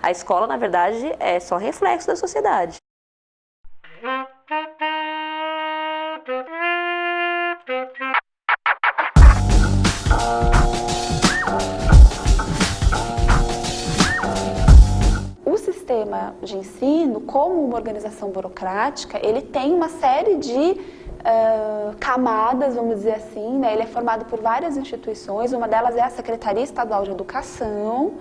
A escola, na verdade, é só reflexo da sociedade. O sistema de ensino, como uma organização burocrática, ele tem uma série de camadas, vamos dizer assim, né? Ele é formado por várias instituições, uma delas é a Secretaria Estadual de Educação,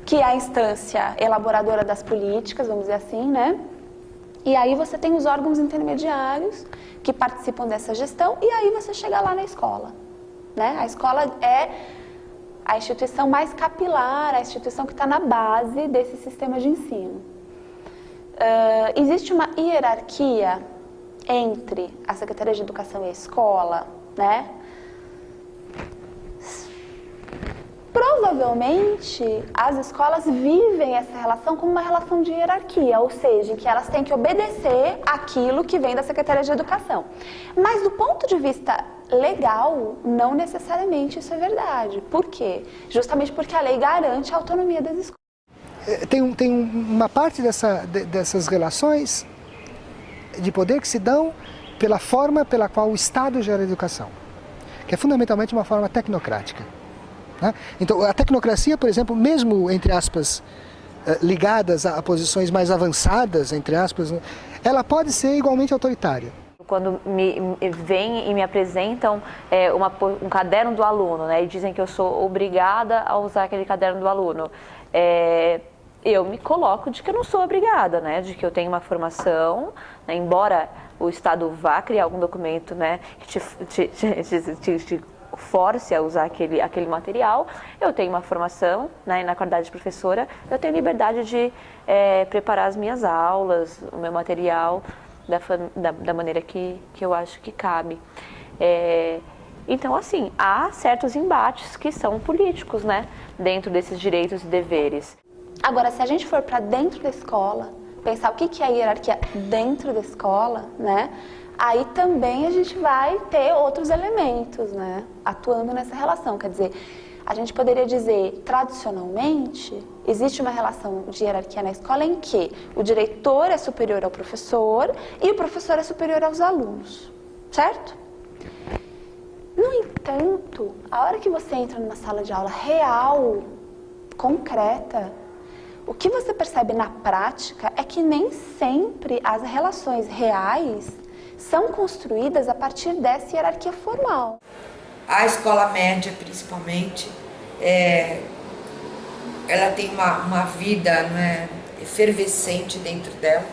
que é a instância elaboradora das políticas, vamos dizer assim, né? E aí você tem os órgãos intermediários que participam dessa gestão, e aí você chega lá na escola, né? A escola é a instituição mais capilar, a instituição que está na base desse sistema de ensino. Existe uma hierarquia entre a Secretaria de Educação e a escola, né? Provavelmente, as escolas vivem essa relação como uma relação de hierarquia, ou seja, em que elas têm que obedecer aquilo que vem da Secretaria de Educação. Mas, do ponto de vista legal, não necessariamente isso é verdade. Por quê? Justamente porque a lei garante a autonomia das escolas. Tem uma parte dessas relações de poder que se dão pela forma pela qual o Estado gera a educação, que é fundamentalmente uma forma tecnocrática. Né? Então, a tecnocracia, por exemplo, mesmo, entre aspas, ligadas a posições mais avançadas, entre aspas, ela pode ser igualmente autoritária. Quando vêm e me apresentam um caderno do aluno, né, e dizem que eu sou obrigada a usar aquele caderno do aluno, eu me coloco de que eu não sou obrigada, né, de que eu tenho uma formação, né, embora o Estado vá criar algum documento, né, que te force a usar aquele material, eu tenho uma formação, né, na qualidade de professora, eu tenho liberdade de preparar as minhas aulas, o meu material da maneira que eu acho que cabe. Então, assim, há certos embates que são políticos, né, dentro desses direitos e deveres. Agora, se a gente for para dentro da escola, pensar o que é a hierarquia dentro da escola, né, aí também a gente vai ter outros elementos, né, atuando nessa relação. Quer dizer, a gente poderia dizer, tradicionalmente, existe uma relação de hierarquia na escola em que o diretor é superior ao professor e o professor é superior aos alunos, certo? No entanto, a hora que você entra numa sala de aula real, concreta, o que você percebe na prática é que nem sempre as relações reais são construídas a partir dessa hierarquia formal. A escola média, principalmente, ela tem uma vida, né, efervescente dentro dela,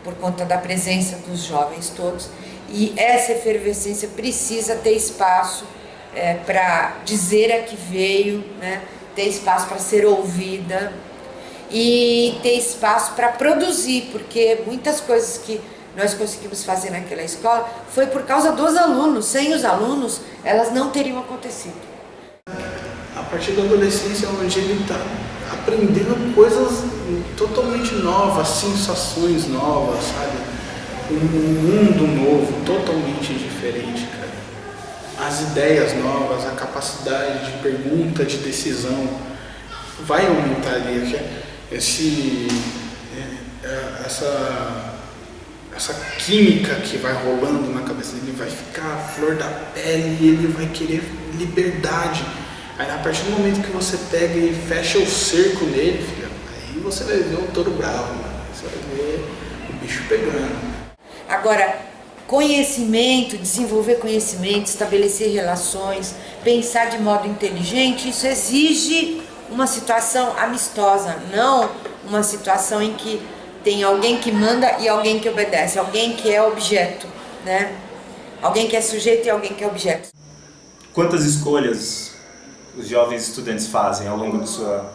por conta da presença dos jovens todos, e essa efervescência precisa ter espaço para dizer a que veio, né, ter espaço para ser ouvida e ter espaço para produzir, porque muitas coisas que nós conseguimos fazer naquela escola foi por causa dos alunos. Sem os alunos, elas não teriam acontecido. A partir da adolescência, onde ele está aprendendo coisas totalmente novas, sensações novas, sabe? Um mundo novo, totalmente diferente, cara. As ideias novas, a capacidade de pergunta, de decisão, vai aumentar ali. Essa química que vai rolando na cabeça dele vai ficar a flor da pele e ele vai querer liberdade. Aí, a partir do momento que você pega e fecha o cerco nele, filha, aí você vai ver um touro bravo, mano. Você vai ver o bicho pegando. Agora, conhecimento, desenvolver conhecimento, estabelecer relações, pensar de modo inteligente, isso exige uma situação amistosa, não uma situação em que tem alguém que manda e alguém que obedece, alguém que é objeto, né? Alguém que é sujeito e alguém que é objeto. Quantas escolhas os jovens estudantes fazem ao longo da sua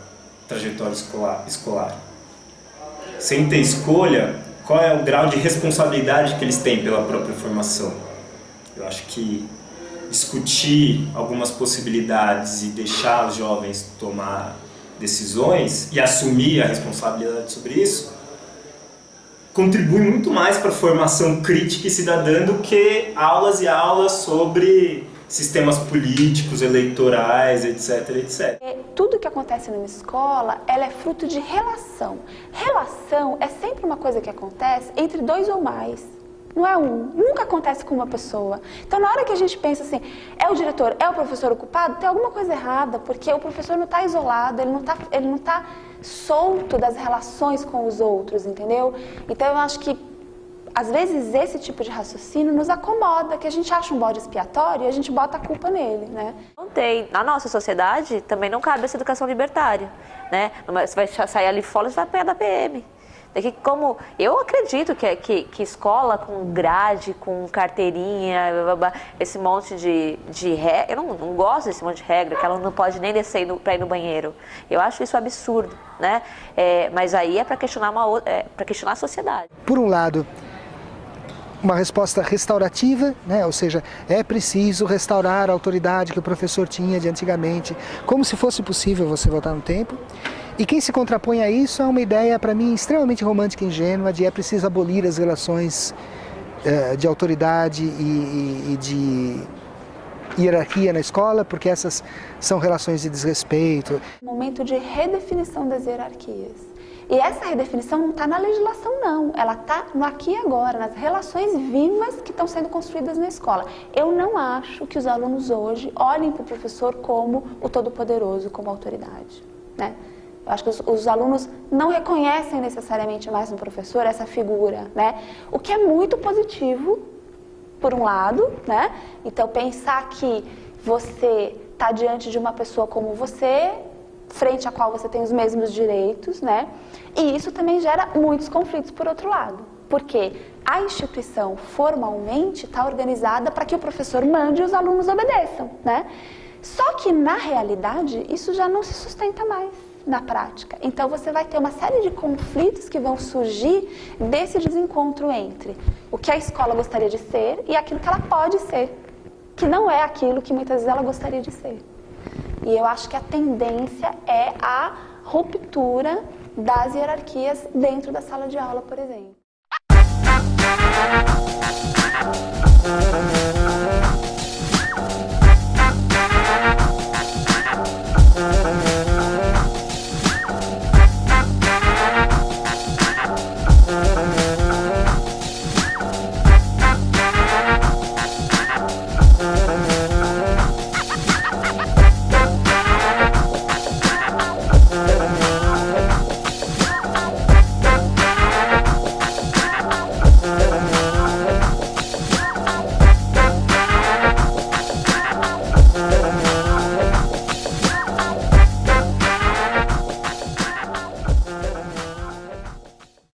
trajetória escolar? Sem ter escolha, qual é o grau de responsabilidade que eles têm pela própria formação? Eu acho que discutir algumas possibilidades e deixar os jovens tomar decisões e assumir a responsabilidade sobre isso contribui muito mais para a formação crítica e cidadã do que aulas e aulas sobre sistemas políticos, eleitorais, etc, etc. Tudo que acontece numa escola, ela é fruto de relação. Relação é sempre uma coisa que acontece entre dois ou mais. Não é um. Nunca acontece com uma pessoa. Então, na hora que a gente pensa assim, é o diretor, é o professor o culpado, tem alguma coisa errada, porque o professor não está isolado, ele não tá solto das relações com os outros, entendeu? Então, eu acho que às vezes esse tipo de raciocínio nos acomoda, que a gente acha um bode expiatório e a gente bota a culpa nele, né? Não tem. Na nossa sociedade também não cabe essa educação libertária, né? Você vai sair ali fora, você vai apanhar da PM. Daqui, como eu acredito que escola com grade, com carteirinha, esse monte de regra, eu não gosto desse monte de regra, que ela não pode nem descer para ir no banheiro. Eu acho isso absurdo, né? Mas aí é para questionar para questionar a sociedade. Por um lado, uma resposta restaurativa, né? Ou seja, é preciso restaurar a autoridade que o professor tinha de antigamente, como se fosse possível você voltar no tempo. E quem se contrapõe a isso é uma ideia, para mim, extremamente romântica e ingênua, de é preciso abolir as relações de autoridade e de hierarquia na escola, porque essas são relações de desrespeito. Momento de redefinição das hierarquias. E essa redefinição não está na legislação, não. Ela está no aqui e agora, nas relações vivas que estão sendo construídas na escola. Eu não acho que os alunos hoje olhem para o professor como o todo-poderoso, como autoridade, né? Eu acho que os alunos não reconhecem necessariamente mais no professor essa figura, né? O que é muito positivo, por um lado, né? Então, pensar que você está diante de uma pessoa como você, frente à qual você tem os mesmos direitos, né? E isso também gera muitos conflitos por outro lado. Porque a instituição formalmente está organizada para que o professor mande e os alunos obedeçam, né? Só que, na realidade, isso já não se sustenta mais na prática. Então, você vai ter uma série de conflitos que vão surgir desse desencontro entre o que a escola gostaria de ser e aquilo que ela pode ser, que não é aquilo que muitas vezes ela gostaria de ser. E eu acho que a tendência é a ruptura das hierarquias dentro da sala de aula, por exemplo.